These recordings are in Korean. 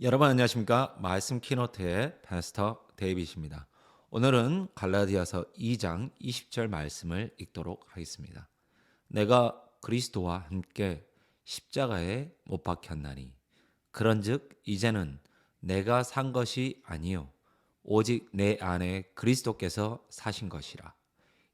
여러분 안녕하십니까? 말씀 키노트의 패스터 데이빗입니다. 오늘은 갈라디아서 2장 20절 말씀을 읽도록 하겠습니다. 내가 그리스도와 함께 십자가에 못 박혔나니 그런즉 이제는 내가 산 것이 아니요 오직 내 안에 그리스도께서 사신 것이라.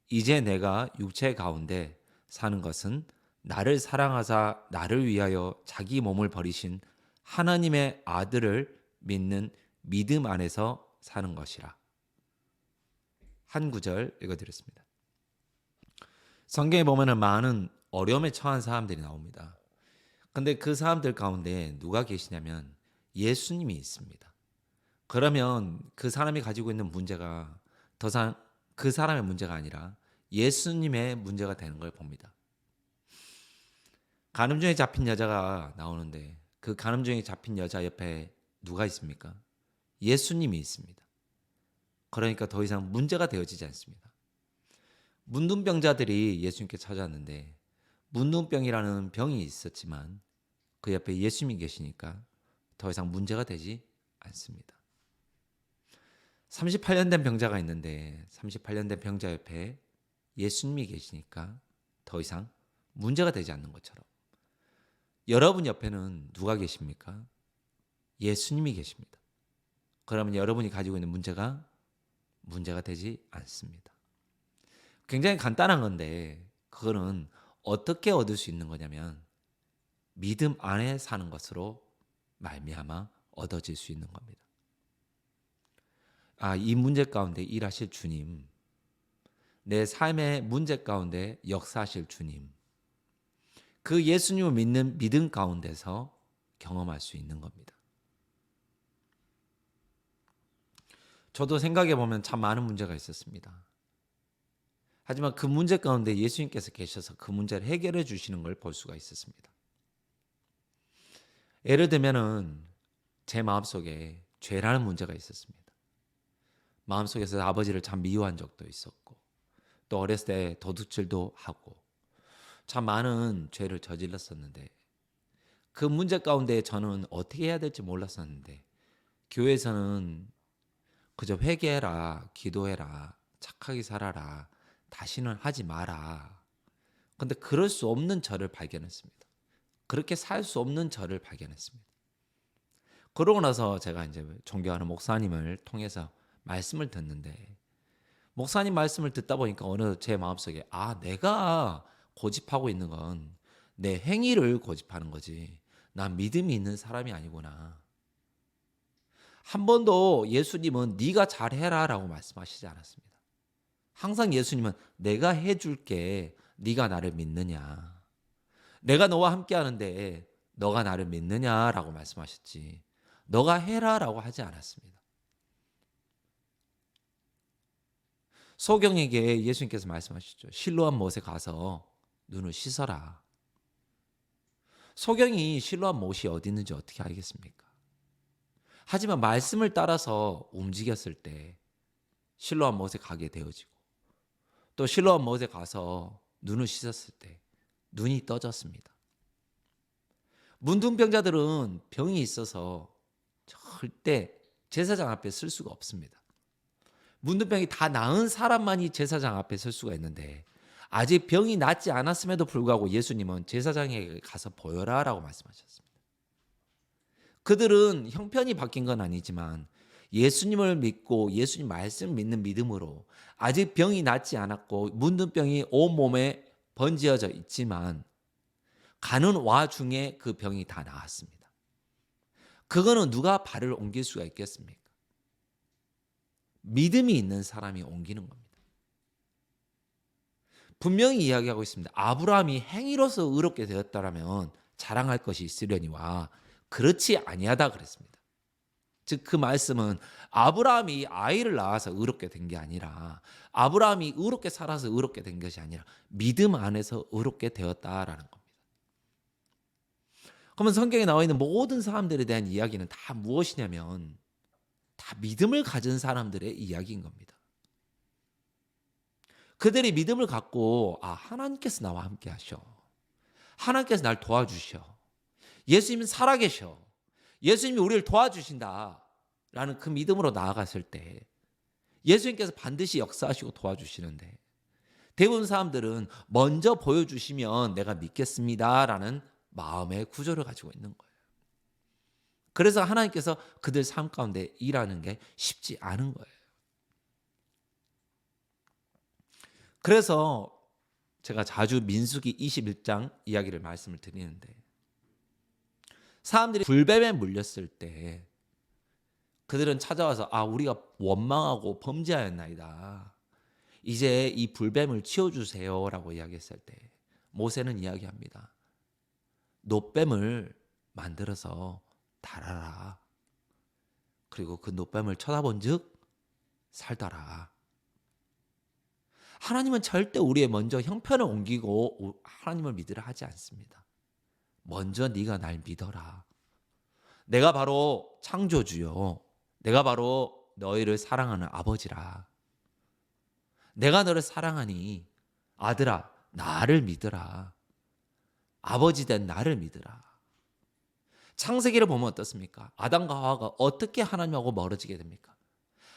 이제 내가 육체 가운데 사는 것은 나를 사랑하사 나를 위하여 자기 몸을 버리신 하나님의 아들을 믿는 믿음 안에서 사는 것이라. 한 구절 읽어드렸습니다. 성경에 보면은 많은 어려움에 처한 사람들이 나옵니다. 근데 그 사람들 가운데 누가 계시냐면 예수님이 있습니다. 그러면 그 사람이 가지고 있는 문제가 더 이상 그 사람의 문제가 아니라 예수님의 문제가 되는 걸 봅니다. 간음죄에 잡힌 여자가 나오는데 그 간음죄에 잡힌 여자 옆에 누가 있습니까? 예수님이 있습니다. 그러니까 더 이상 문제가 되어지지 않습니다. 문둥병자들이 예수님께 찾아왔는데 문둥병이라는 병이 있었지만 그 옆에 예수님이 계시니까 더 이상 문제가 되지 않습니다. 38년 된 병자가 있는데 38년 된 병자 옆에 예수님이 계시니까 더 이상 문제가 되지 않는 것처럼 여러분 옆에는 누가 계십니까? 예수님이 계십니다. 그러면 여러분이 가지고 있는 문제가 되지 않습니다. 굉장히 간단한 건데 그거는 어떻게 얻을 수 있는 거냐면 믿음 안에 사는 것으로 말미암아 얻어질 수 있는 겁니다. 이 문제 가운데 일하실 주님, 내 삶의 문제 가운데 역사하실 주님, 그 예수님을 믿는 믿음 가운데서 경험할 수 있는 겁니다. 저도 생각해 보면 참 많은 문제가 있었습니다. 하지만 그 문제 가운데 예수님께서 계셔서 그 문제를 해결해 주시는 걸 볼 수가 있었습니다. 예를 들면은 제 마음속에 죄라는 문제가 있었습니다. 마음속에서 아버지를 참 미워한 적도 있었고 또 어렸을 때 도둑질도 하고 참 많은 죄를 저질렀었는데 그 문제 가운데 저는 어떻게 해야 될지 몰랐었는데 교회에서는 그저 회개해라, 기도해라, 착하게 살아라, 다시는 하지 마라. 근데 그럴 수 없는 저를 발견했습니다. 그렇게 살 수 없는 저를 발견했습니다. 그러고 나서 제가 이제 존경하는 목사님을 통해서 말씀을 듣는데 목사님 말씀을 듣다 보니까 어느 제 마음속에 내가 고집하고 있는 건 내 행위를 고집하는 거지. 난 믿음이 있는 사람이 아니구나. 한 번도 예수님은 네가 잘해라라고 말씀하시지 않았습니다. 항상 예수님은 내가 해줄게. 네가 나를 믿느냐. 내가 너와 함께 하는데 너가 나를 믿느냐라고 말씀하셨지. 너가 해라라고 하지 않았습니다. 소경에게 예수님께서 말씀하셨죠. 실로암 못에 가서 눈을 씻어라. 소경이 실로암 못이 어디 있는지 어떻게 알겠습니까? 하지만 말씀을 따라서 움직였을 때 실로암 못에 가게 되어지고 또 실로암 못에 가서 눈을 씻었을 때 눈이 떠졌습니다. 문둥병자들은 병이 있어서 절대 제사장 앞에 설 수가 없습니다. 문둥병이 다 나은 사람만이 제사장 앞에 설 수가 있는데 아직 병이 낫지 않았음에도 불구하고 예수님은 제사장에게 가서 보여라라고 말씀하셨습니다. 그들은 형편이 바뀐 건 아니지만 예수님을 믿고 예수님 말씀을 믿는 믿음으로 아직 병이 낫지 않았고 문둥병이 온몸에 번지어져 있지만 가는 와중에 그 병이 다 나았습니다. 그거는 누가 발을 옮길 수가 있겠습니까? 믿음이 있는 사람이 옮기는 겁니다. 분명히 이야기하고 있습니다. 아브라함이 행위로서 의롭게 되었다라면 자랑할 것이 있으려니와 그렇지 아니하다 그랬습니다. 즉 그 말씀은 아브라함이 아이를 낳아서 의롭게 된 게 아니라 아브라함이 의롭게 살아서 의롭게 된 것이 아니라 믿음 안에서 의롭게 되었다라는 겁니다. 그러면 성경에 나와 있는 모든 사람들에 대한 이야기는 다 무엇이냐면 다 믿음을 가진 사람들의 이야기인 겁니다. 그들이 믿음을 갖고 하나님께서 나와 함께 하셔. 하나님께서 날 도와주셔. 예수님은 살아계셔. 예수님이 우리를 도와주신다라는 그 믿음으로 나아갔을 때 예수님께서 반드시 역사하시고 도와주시는데, 대부분 사람들은 먼저 보여주시면 내가 믿겠습니다라는 마음의 구조를 가지고 있는 거예요. 그래서 하나님께서 그들 삶 가운데 일하는 게 쉽지 않은 거예요. 그래서 제가 자주 민수기 21장 이야기를 말씀을 드리는데, 사람들이 불뱀에 물렸을 때 그들은 찾아와서 우리가 원망하고 범죄하였나이다, 이제 이 불뱀을 치워주세요라고 이야기했을 때 모세는 이야기합니다. 놋뱀을 만들어서 달아라. 그리고 그 놋뱀을 쳐다본즉 살더라. 하나님은 절대 우리의 먼저 형편을 옮기고 하나님을 믿으라 하지 않습니다. 먼저 네가 날 믿어라. 내가 바로 창조주요, 내가 바로 너희를 사랑하는 아버지라. 내가 너를 사랑하니 아들아 나를 믿으라. 아버지 된 나를 믿으라. 창세기를 보면 어떻습니까? 아담과 하와가 어떻게 하나님하고 멀어지게 됩니까?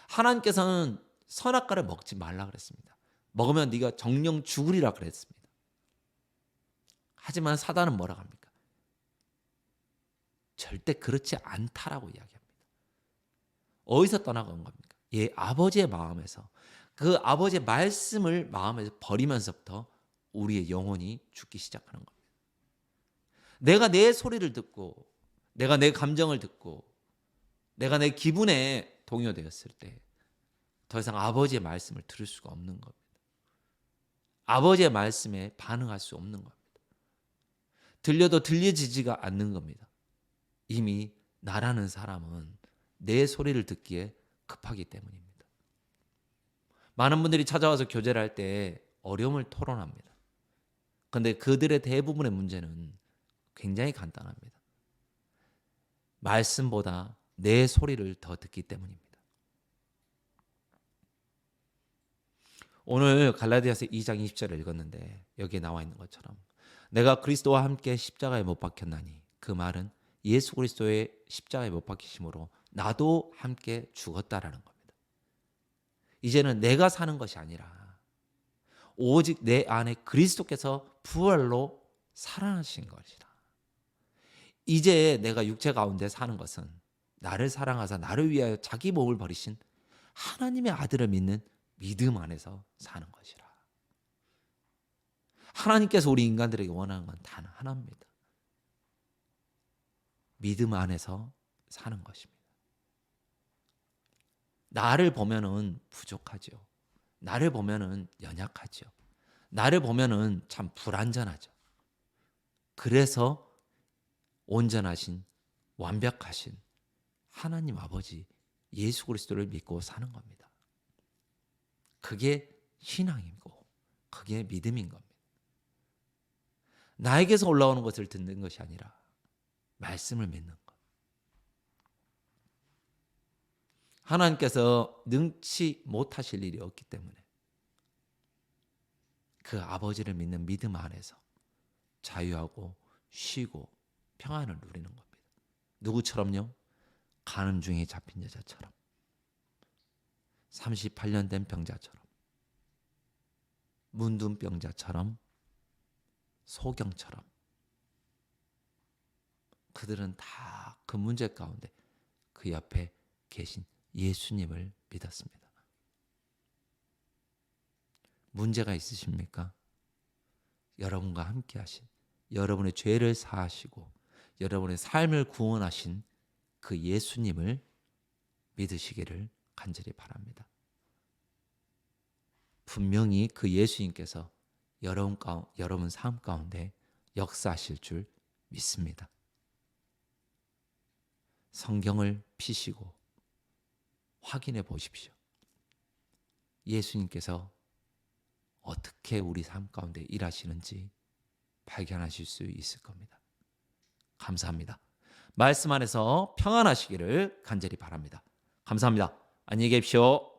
하나님께서는 선악과를 먹지 말라 그랬습니다. 먹으면 네가 정령 죽으리라 그랬습니다. 하지만 사단은 뭐라고 합니까? 절대 그렇지 않다라고 이야기합니다. 어디서 떠나간 겁니까? 아버지의 마음에서, 그 아버지의 말씀을 마음에서 버리면서부터 우리의 영혼이 죽기 시작하는 겁니다. 내가 내 소리를 듣고, 내가 내 감정을 듣고, 내가 내 기분에 동요되었을 때 더 이상 아버지의 말씀을 들을 수가 없는 겁니다. 아버지의 말씀에 반응할 수 없는 겁니다. 들려도 들려지지가 않는 겁니다. 이미 나라는 사람은 내 소리를 듣기에 급하기 때문입니다. 많은 분들이 찾아와서 교제를 할 때 어려움을 토론합니다. 그런데 그들의 대부분의 문제는 굉장히 간단합니다. 말씀보다 내 소리를 더 듣기 때문입니다. 오늘 갈라디아서 2장 20절을 읽었는데 여기에 나와 있는 것처럼 내가 그리스도와 함께 십자가에 못 박혔나니, 그 말은 예수 그리스도의 십자가에 못 박히심으로 나도 함께 죽었다라는 겁니다. 이제는 내가 사는 것이 아니라 오직 내 안에 그리스도께서 부활로 살아나신 것이라. 이제 내가 육체 가운데 사는 것은 나를 사랑하사 나를 위하여 자기 몸을 버리신 하나님의 아들을 믿는 믿음 안에서 사는 것이라. 하나님께서 우리 인간들에게 원하는 건 단 하나입니다. 믿음 안에서 사는 것입니다. 나를 보면은 부족하죠. 나를 보면은 연약하죠. 나를 보면은 참 불완전하죠. 그래서 온전하신, 완벽하신 하나님 아버지 예수 그리스도를 믿고 사는 겁니다. 그게 신앙이고 그게 믿음인 겁니다. 나에게서 올라오는 것을 듣는 것이 아니라 말씀을 믿는 것. 하나님께서 능치 못하실 일이 없기 때문에 그 아버지를 믿는 믿음 안에서 자유하고 쉬고 평안을 누리는 겁니다. 누구처럼요? 간음 중에 잡힌 여자처럼, 38년 된 병자처럼, 문둥병자처럼, 소경처럼, 그들은 다 그 문제 가운데 그 옆에 계신 예수님을 믿었습니다. 문제가 있으십니까? 여러분과 함께 하신, 여러분의 죄를 사하시고 여러분의 삶을 구원하신 그 예수님을 믿으시기를 간절히 바랍니다. 분명히 그 예수님께서 여러분 삶 가운데 역사하실 줄 믿습니다. 성경을 피시고 확인해 보십시오. 예수님께서 어떻게 우리 삶 가운데 일하시는지 발견하실 수 있을 겁니다. 감사합니다. 말씀 안에서 평안하시기를 간절히 바랍니다. 감사합니다. 안녕히 계십시오.